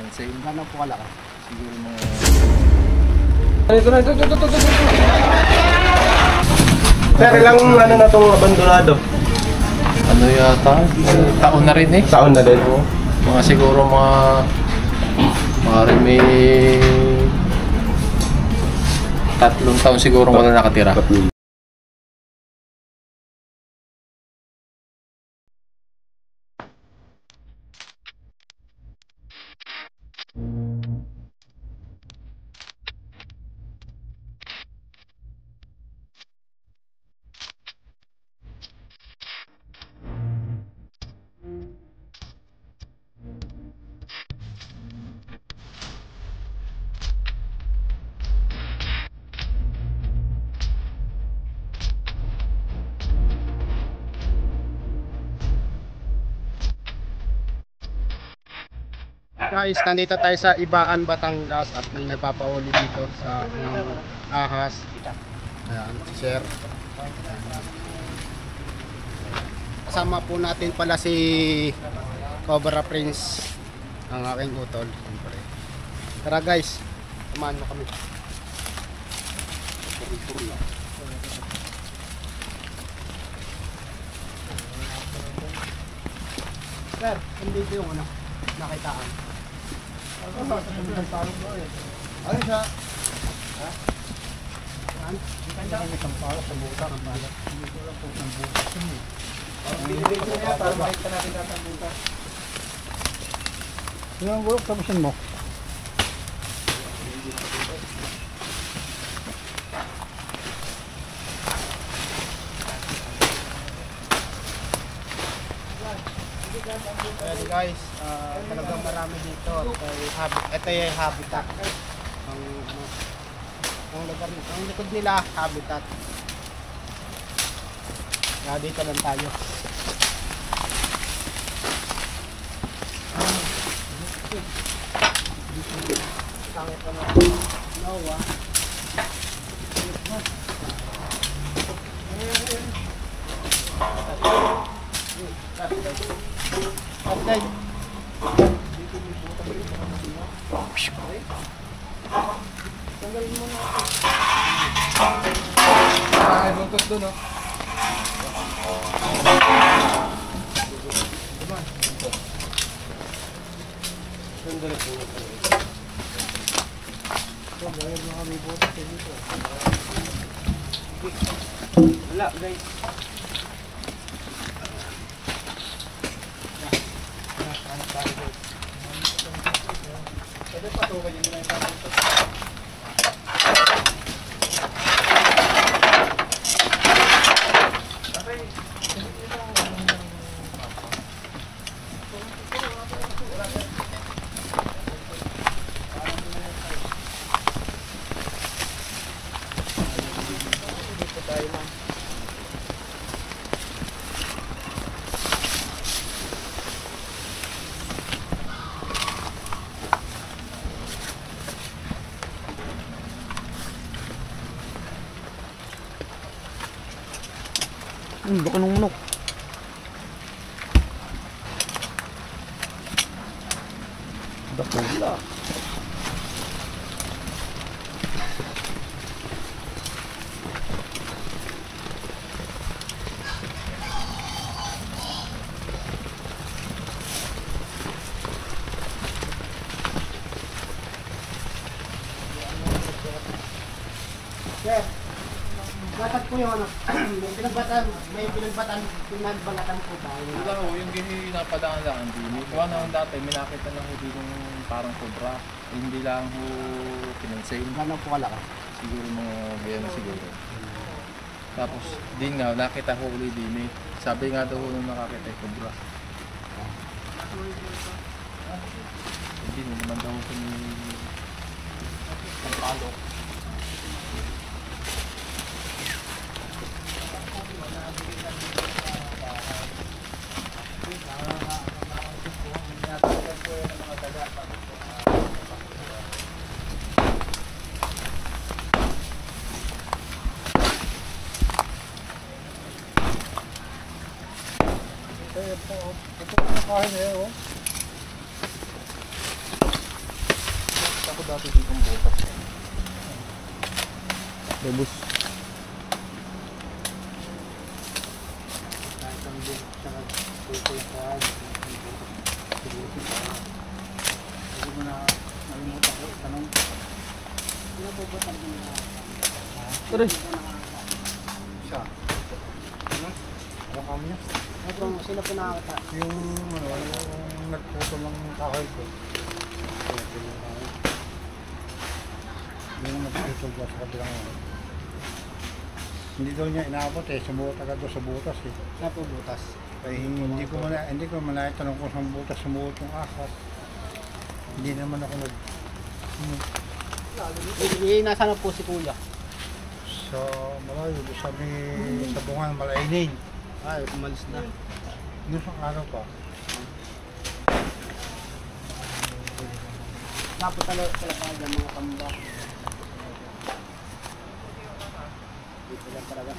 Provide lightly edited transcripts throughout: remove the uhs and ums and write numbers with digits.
Pinansin. Gano'n po kalaki? Siguro mga... Ito. Sir, ilang ano na itong abandonado? Ano yata? Taon na rin eh. Taon na din. Mga siguro mga rin may 3 taon siguro wala nakatira. Guys, nandito tayo sa Ibaan, Batangas at may nagpapauli dito sa ahas. Ayan, si Sir. Kasama po natin pala si Cobra Prince, ang aking utol. Siyempre. Tara guys, samahan mo kami. Sir, hindi ko yung nakitaan. Ano siya? Ha? Saan? Kanya kami sampala sa buta ng balat. Hindi ko lang kung saan buta siya. Binibig mo niya para makita natin ang buta. Yung bulok, tapusin mo. Ayan guys, talagang marami dito. Ito yung habitat. Ang likod nila, habitat. Kaya dito lang tayo. Sangit pa na. No, Okay. Tanggalin mo na ako. Ay, buntot doon, oh. Sandali po. Gawin mo kami buntot dito. Wala, guys. Pwede patukan yun na yung patukan. Dito tayo lang. Baka nung manok. Dakula. Sir, batat po yung ano, may pinagbalatan po tayo. Wala ho, yung ginapadaan lang din. Gawa naman dati, may nakita lang ho dito yung parang cobra. Hindi lang ho pinansin. Gano'n po kalaki? Siguro mga gaya na siguro. Tapos, din nga, nakita ho ulit din eh. Sabi nga daw ho nung nakakita yung cobra. Hindi naman daw ho yung palo. Ito yung kain eh, oh. ko dati dito ang butas. Labos. Kahit ang buhok tsaka kukulakad. Hindi mo na nalimutan ko. Tanong. Sino po ba tanong na? Aray! Siya. Ano kami niya? Sino po nakakata? Yung nagputo ng kahoy ko. Yung nagputo ko sa kabilang ano. Hindi daw niya inaabot eh. Sumuot agad doon sa butas eh. Ano po butas? Kaya hindi ko man tanong kung saan butas sumuot yung ahas. Hindi naman ako nasa na po si Kuya? Sa malayo, sa bungan Malainin. Ay, umalis na. Noong isang araw pa. Dapat talaga mga kamba. Dito lang talaga.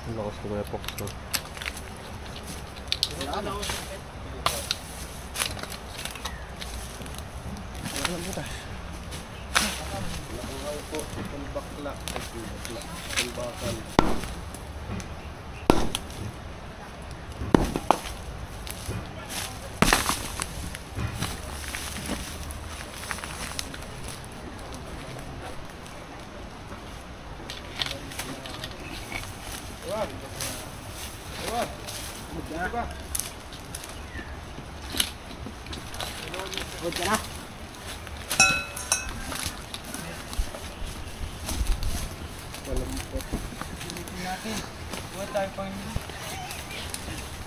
Ang lakas ko may Fox, no? Good ka na? Natin. Buwan tayo pangnilip.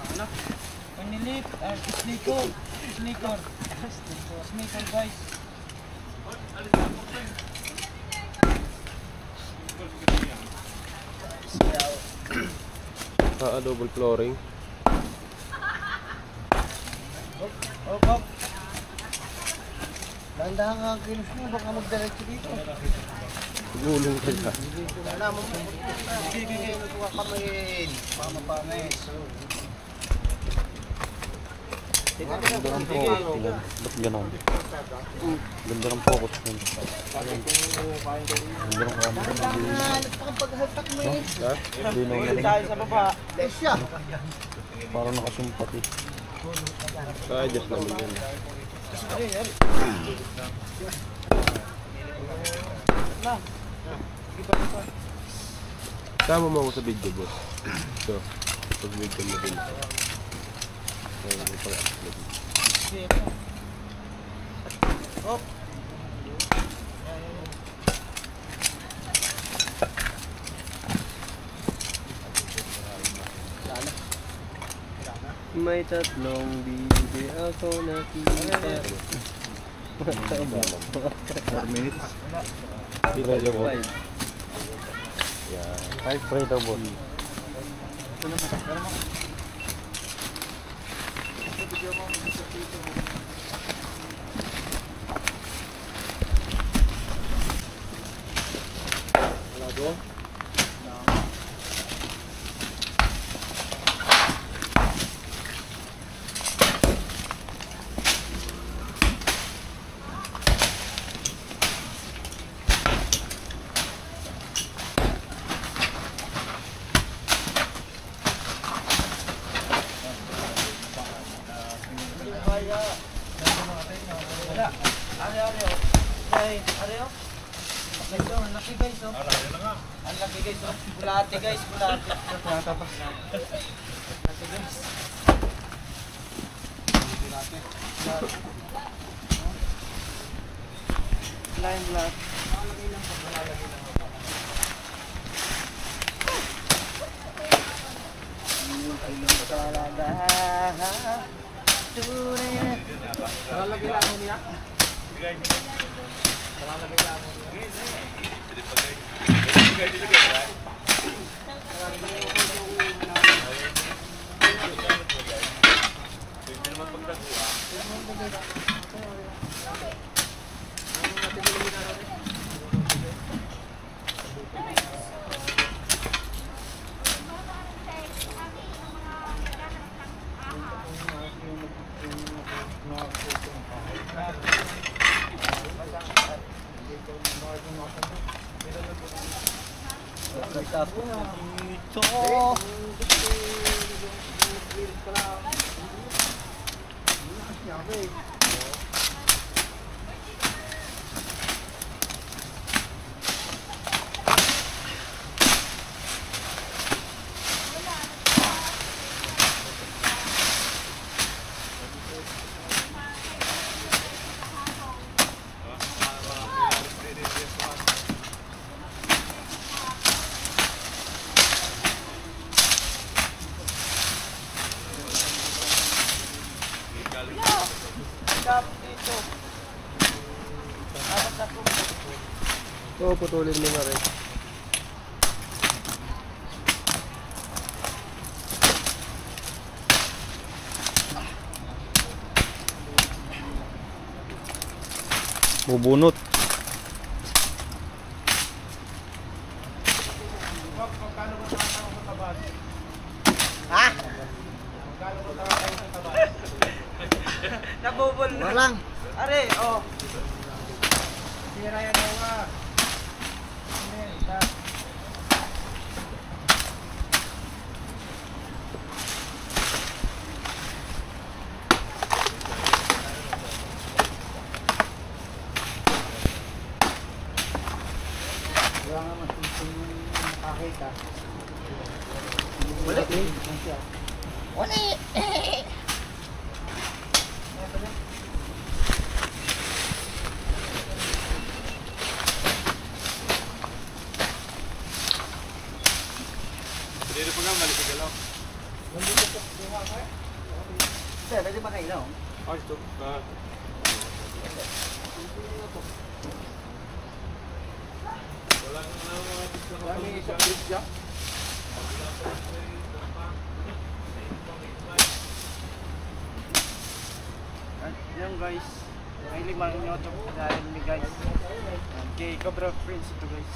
Ano? Pangnilip. Sneaker. Sneaker. Sneaker guys. Double flooring. Op, op. Dahan-dahan ka ang kilos mo, baka magdiretso dito. Gulong ka ka. Wala mo mo. Sige, nagkuha kamayin. Baka mapanis. Ganda ng focus niyan. Ba't ganon? Ganda ng focus niyan. Ganda ng camera. Nagpakapaghaltak mo eh. Linaw na rin. Tayo sa baba. Lesya. Parang nakasumpati. Ka-adjust naman yan. Sama mo ako sa video, boss. So, pag-video mo din. May pag-upload. Op. May tatlong bibi ako nakita. 4 minutes. Tira yung boss. Yeah. Kahit pray daw, boss. Wala doon. Wala. Ari-ari oh. Ay, ari oh. Guys, oh, ang laki guys oh. Ang laki guys oh. Bulate guys, bulate. Bulate guys. Line block. Lalagay lang mo niya. Oo, putulin mo na rin. Bubunot. Nabubol na. Walang. Are, oh. Sira yan nawa. Wala nga mas nakakita. Wala. Wala. Sir, pwede ba kayo? Dami isang bridge dyan. Yan guys, may limang nyo ito dahil ni guys. Okay, Cobra Prince ito guys.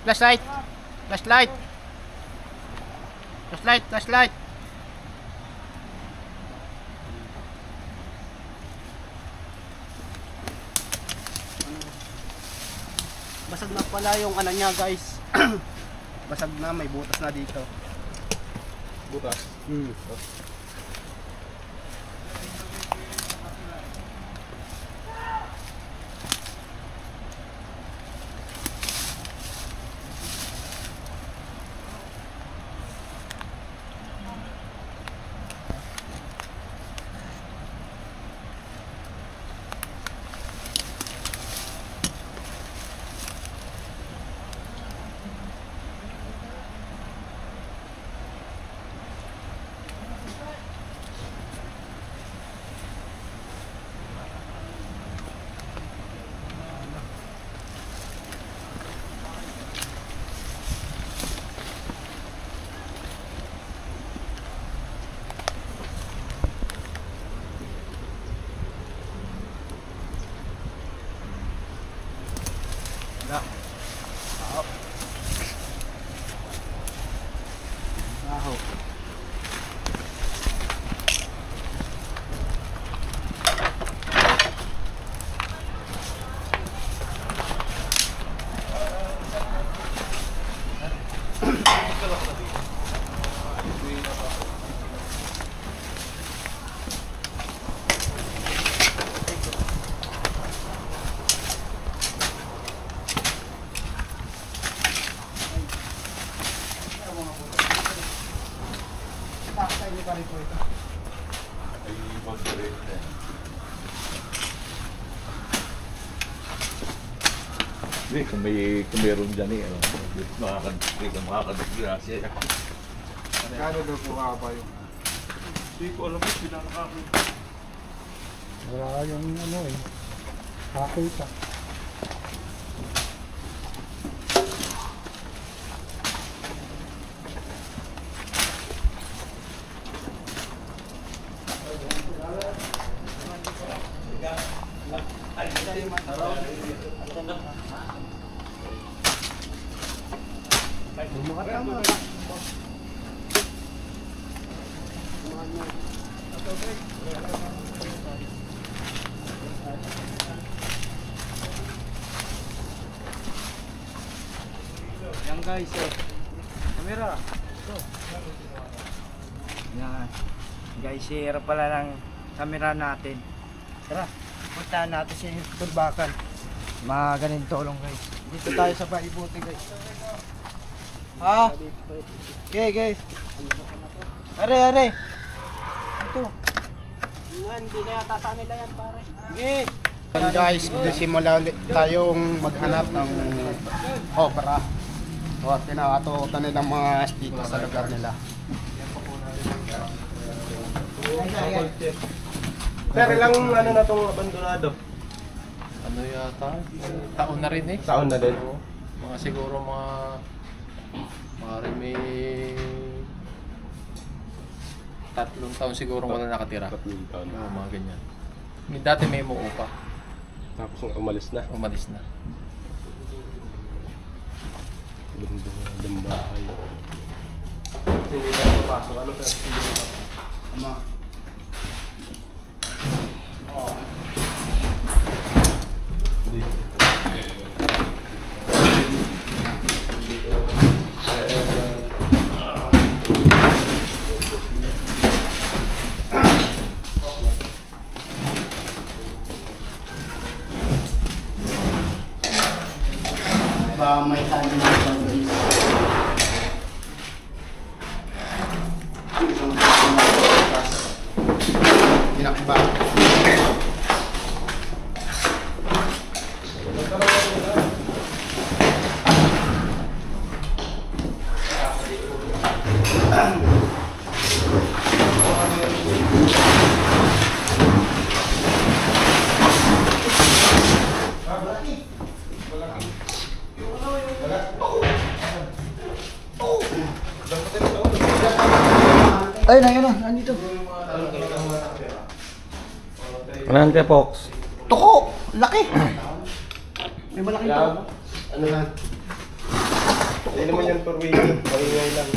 Flashlight! Flashlight! Flashlight! Flashlight! Basag na pala yung ano niya guys. Basag na, may butas na dito. Bukas. pa rin po ito. Hindi, kung meron dyan eh, makakadisgrasya. Kano daw po kaba yung? Hindi ko alam kung sila nakakita. Wala yung ano eh. Kakita. Bumakatama. Yan guys, camera. Ito. Yan. Guys, share pala ng camera natin. Tara, puntahan natin si Turbakan. Mga ganun tulong guys. Dito tayo sa Paibuti guys. Ha? Okay guys. Are. Ito. Hindi na yata sa nila yan pare. Okay. Guys, simula ulit tayong maghanap ng obra. O, tinakatutan nilang mga sticker sa lugar nila. Sir, ilang ano na itong abandonado? Ano yata? Taon na rin eh. Taon na din? Oo. Mga siguro rin may 3 taon siguro wala nakatira. 3 taon. Oo, mga ganyan. Dati may muupa. Tapos umalis na. Umalis na. Dumbahay. Hindi na papasok. Ano sir? Ama. Ba may tali na sa guys. Tinakba. Ayun, nandito. Ano kay Fox? Tuko! Laki! May malaking tuko. Ano yan? Hindi naman yan for weekend. Pangingay lang.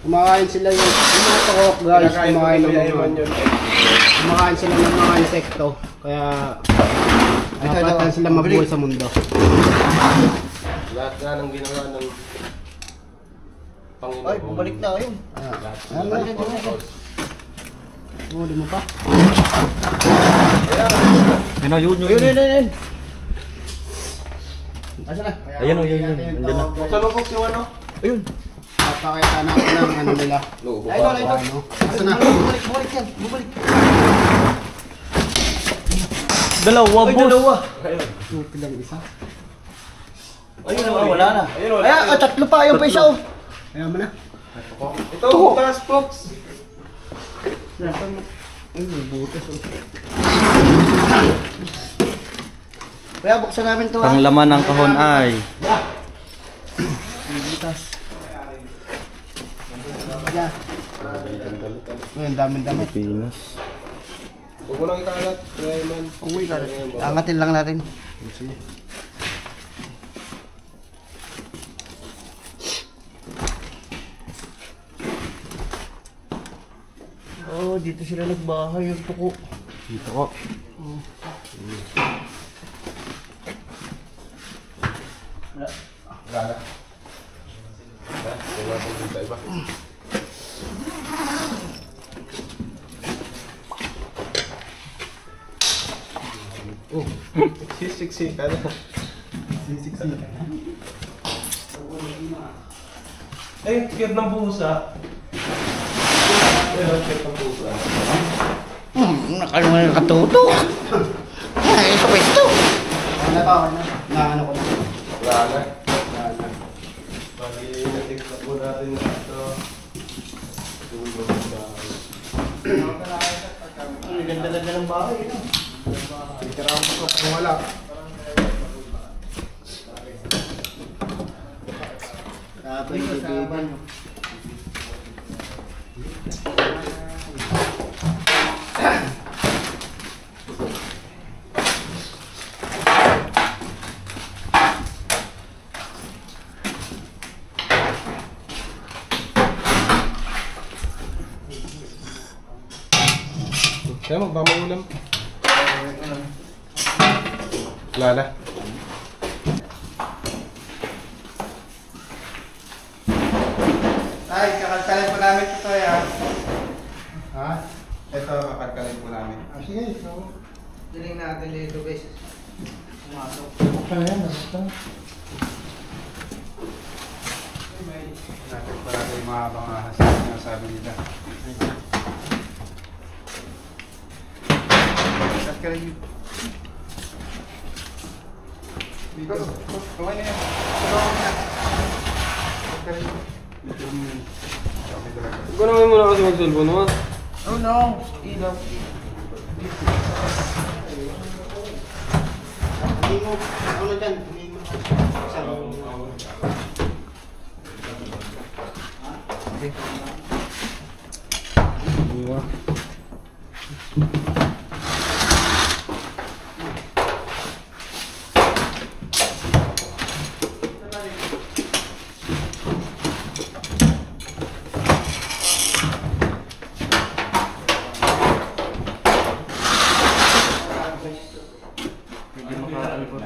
Kumakain sila yung mga tukok guys, kumakain ng mga kumakain sila ng mga insekto. Kaya napatan sila mabuhay sa mundo. Lahat nga ng ginawa ng Panginoon. Ay, bumalik na ayun. Huli mo pa? Yun. Asa na? Ayan o, yun. Andiyan na. Buksan mo Fox yung ano? Ayun. Papakita natin ng ano nila. Loob Ay, ito. Ano? Asa na? Bumalik yan. Bumalik. Dalawa, Ay, dalawa. Supi lang isa. Ayun, wala na. Ayun, wala. Ay, tatlo pa. Ayun pa isa oh. Ayaw mo na? Ito, butas Fox. Ay, may butas. Kaya buksan namin to Ang laman ng kahon ay Butas. Yan. Ayun, daming damit. Pinas. Huwag mo lang ikalat. Kaya man. Uwi ka. Angatin lang natin. Oh, dito sila nagbahay yung tuko. Dito ko. Wala. Wala po dito iba. Oh, sisiksi ka na. Sisiksi. Ay, cute ng pusa. Nakalimutan nakatuto. Ay, ito pwesto. Ano ba? Na ano ko na. Wala na. Bali, natikap po natin ito. Ang ganda-ganda ng bahay. Titirahan ko kung wala. Tapos ibigan. Kaya magmamaulam. Wala na. Ay, kakalkalin po namin ito ya. Ha? Ito, kakalkalin po namin. Ah, sige. So, Diling natin dito guys. Pumasok. kaya na. Natin pa natin yung mahabang ahas na sabi nila. Kakalkalin. Dito. Kaway na yan. Kaway na. Kakalkalin. Dito yung... Ikaw naman muna kasi mag-cellphone mo. Oh no! Ilaw. Hindi mo, ano dyan? Hindi mo. Iwa. Hindi makaalipot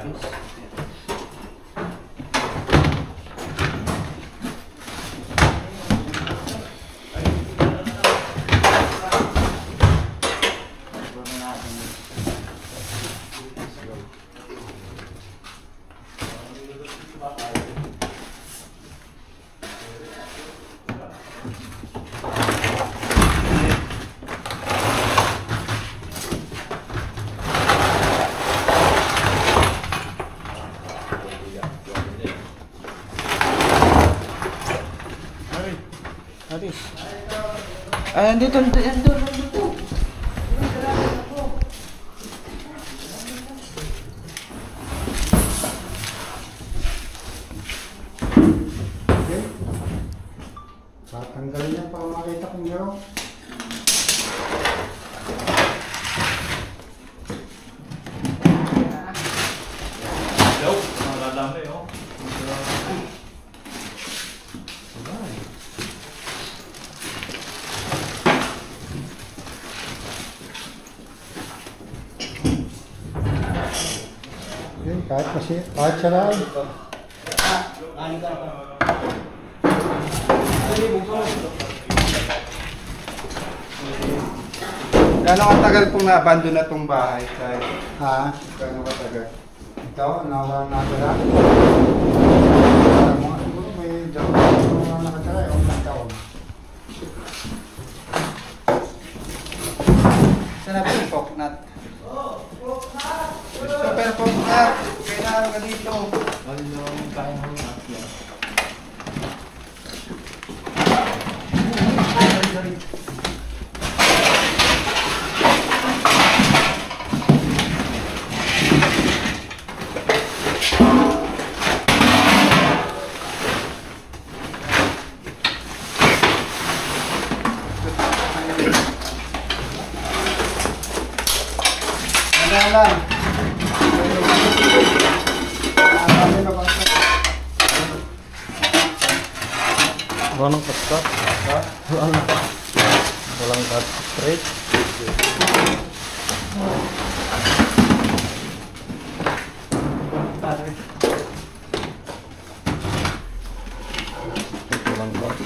guys. Ay, andito. Tatanggalin niya para makita kong garo. Kahit siya lang. Gano'ng katagal pong na-abandon na itong bahay? Ha? Gano'ng katagal? Ito, nakatira? Siguro may dalawa nakatira, yung taon. Saan na po yung poknat? Super poknat! Kailangan ka dito. Walang kaya mo na. Lang. Walang cut-cut. Walang cut straight. Walang cut.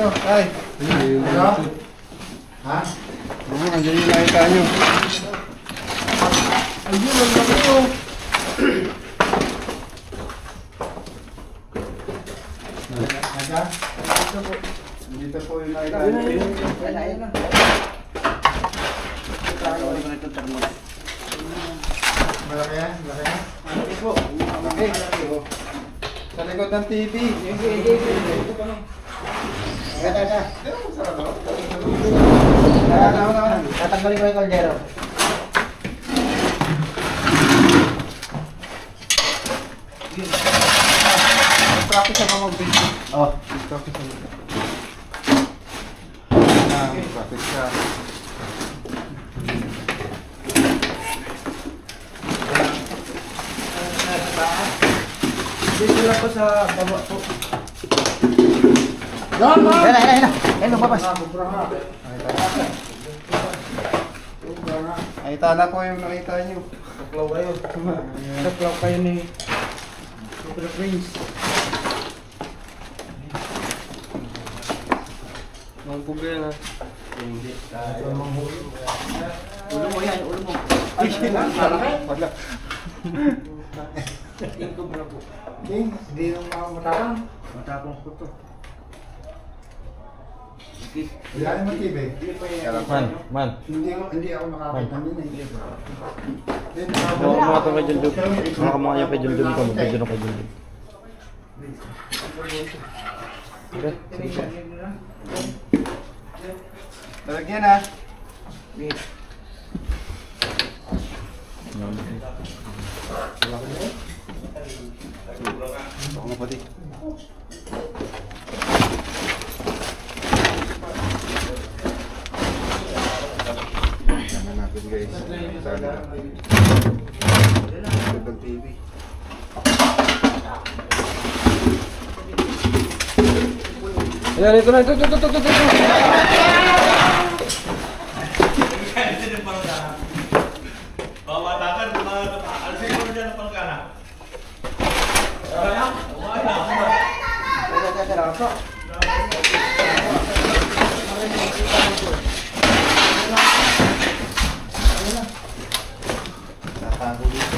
nyo. Ay. Ano? Ha? Oo, andyan yung nakita nyo. Ayun, ang laki nyo. Naga? Dito po yung nakita nyo. Ayun na. Malaki yan? Malaki yan? Malaki. Sa likod ng TV. Tatanggalin ko yung kaldero. Practice ako mag-video. Oh. Practice ako. Practice ka. Dito lang po sa baba po. Yan, man! Ayun na. Ayun, lumabas. Nakita na po yung nakita nyo. Saklaw kayo. Saklaw kayo ni Super Prince. Ang problema. Hindi. Ulo mo yan, ulo mo. Ay, wala. Tingko mo na po. King, hindi nung matapang. Matapang po to. Wala naman TV. Man. Hindi ako nakakita nila eh. Mga ito kay Juljub. Mga kamukha niya kay Juljub ko. Mag-video na kay Juljub. Lalagyan ha. Ako nga pati. Tingnan natin guys. Sana. Gandang TV. Ayan, ito na. Ito. Tatago dito.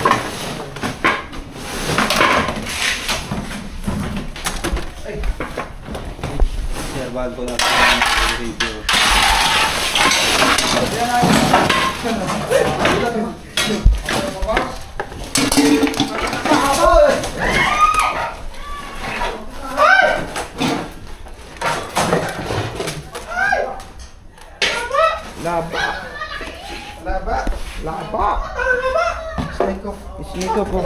Serbahan ko natin ang radio. Laba. Laba. Laba. Snake ko. Isnito po.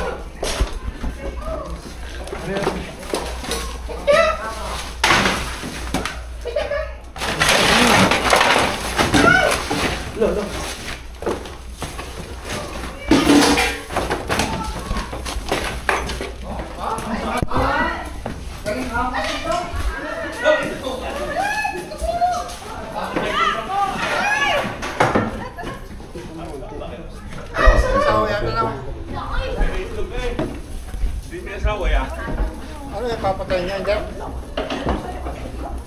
Ano yung papatayin niya dyan?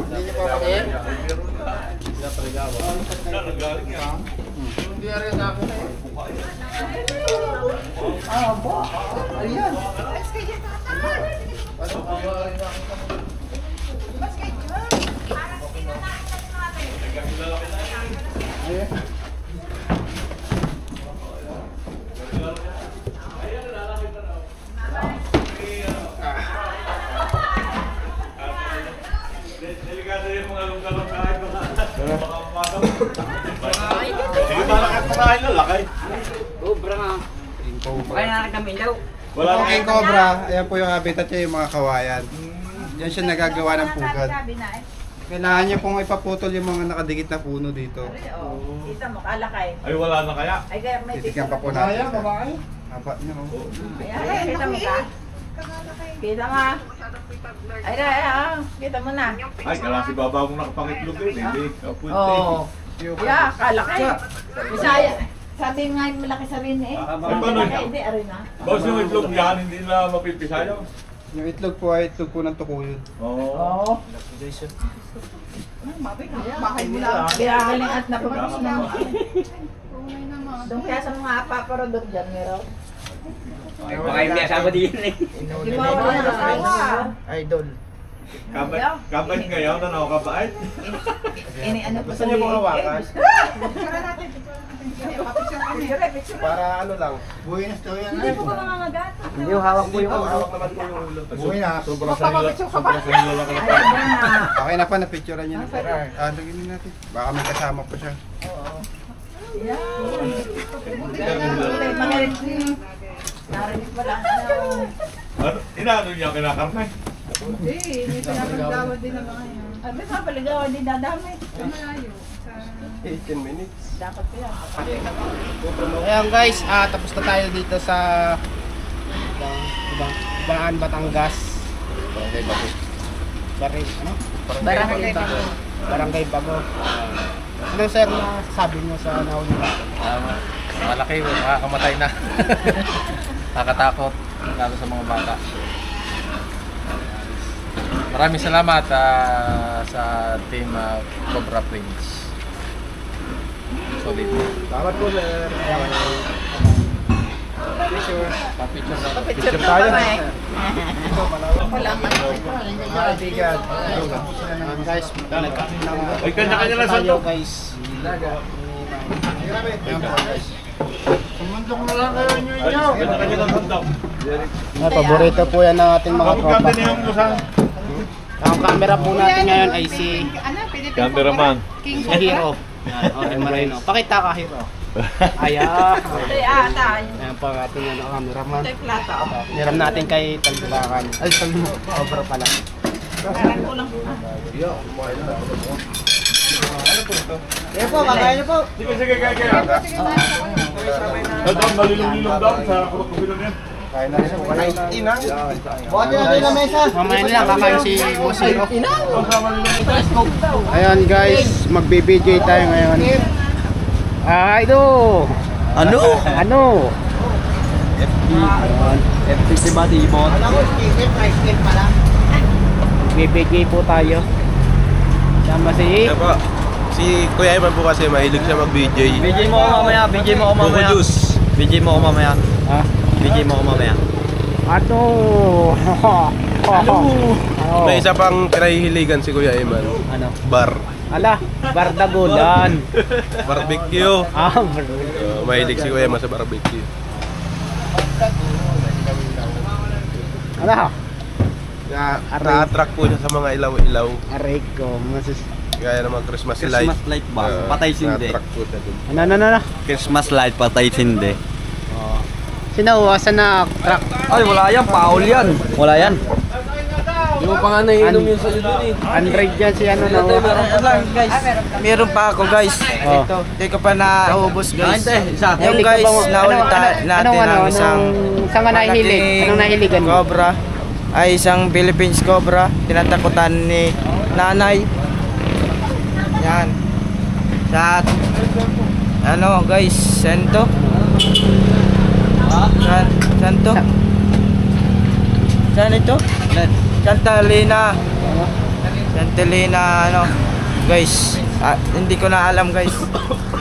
Hindi niya papatayin? Hindi rin ako na eh. Ba? Ayan. Delikado yung mga lunggalong kahit baka pumasok. Sige, malakit pa tayo lalaki. Cobra nga. Kaya nakakami daw. Wala Yung na king cobra, ayan po yung habitat niya, yung mga kawayan. Diyan siya nagagawa ng pugad. Kailangan niya pong ipaputol yung mga nakadikit na puno dito. Kita mo, kalakay. Ay, wala na kaya. Ay, kaya may Titigyan pa po natin. Haba niya oh. Ayan, kita mo ka? Kita mo. Ay, kita mo na. Ay, kala si Baba mong nakapangitlog yun. Hindi, kapunti. Oo. Yeah, kalakay. Bisaya. Sabi nga yung malaki sa rin eh. Ay, paano Kalakay, yun? hindi, arin na. Boss, yung itlog yan, hindi na mapipisayaw. Yung itlog po ay itlog po ng tukuyod. Oo. Bahay mo lang. Ginagaling at napapagos na. Doon kaya sa mga paparodok dyan, meron. Baka hindi asama din eh. Di ba wala na asawa? Idol. Kabait kayo, tanaw kabait. Ini ano pa Gusto niyo pong hawakan? Picture, picture. Para ano lang. Buhay na story yan. Hindi po ka mangangagat. Hindi yung hawak po yung ulo. Hawak naman po yung ulo. Buhay na. Sobrang sa nila. Sobrang sa nila lang. Ayun na. Okay na pa, na-picturean niyo na po. Lagyan din natin. Baka may kasama po siya. Narinig pa lang. Ano? Inaano niya kinakarne? May pinapagdawad din ng mga yan. Abi pa paligawan din dadami. Malayo. 18 minutes. Dapat kaya. Ayan guys, tapos na tayo dito sa Baan, Batangas. Barangay Bago. Barangay Bago. Barangay Bago. Ano sir na sabi mo sa nahuli natin? Malaki, makakamatay na. Nakakatakot, lalo sa mga bata. Maraming salamat sa team Cobra Prince. Solid. Salamat po sir. Picture. Pa-picture na. Picture tayo. Kaibigan. Guys, nagkasin lang. Ay, kanya-kanya lang tayo santo. guys. Ayan po guys. Kanya-kanya lang santo. Paborito po yan ng ating mga Kapag tropa. kami na yung lusan. Ang camera po natin ngayon ay si Cameraman. Hero. Yan, Oren Moreno. Pakita ka, Hero. Ayan. Tay. Ayan po ang ating cameraman. Tay plata. Hiram natin kay Talbakan. Ay, Cobra pala. Parang kulang. Ayan po, kakain na po. Sige, sige, kaya. Ito, malilong-lilong daw sa kurot-kubilong yan. Kain na rin po. Inang. Buhat natin na mesa. Mamaya nila, kakain si Boss Hero. Ayan guys, magbe-BJ tayo ngayon. Ito. Ano? Ano? FTC ba Timon? BBJ po tayo. Sama si Si Kuya Iman po kasi mahilig siya mag-BJ. BJ mo ako mamaya, BJ mo ako mamaya. Buko juice. BJ mo ako mamaya. Ha? BJ mo ako mamaya. Ano? May isa pang kinahihiligan si Kuya Iman. Ano? Bar. Ala, bardagulan. Barbecue. Mahilig si Kuya Iman sa barbecue. Ala, Na-attract po siya sa mga ilaw-ilaw. aray ko. Gaya ng mga Christmas light. Christmas light ba? Patay sindi. Na-attract po siya dun. Ano? Christmas light, patay sindi. Sinawasan na truck. Ay, wala yan. Paul yan. Wala yan. Di mo pa nga naiinom yun sa iyo dun eh. 100 yan si ano na. Guys, meron pa ako guys. Ito, hindi ko pa naubos guys. Isa. Yung guys, naulitan natin ang isang saan ka nahihilig? Anong nahiligan mo? Cobra. Ay isang Philippines Cobra. Tinatakutan ni nanay. Yan. Sa ano guys, sento. Saan to? Saan ito? Santalina. Santalina ano. Guys, hindi ko na alam guys.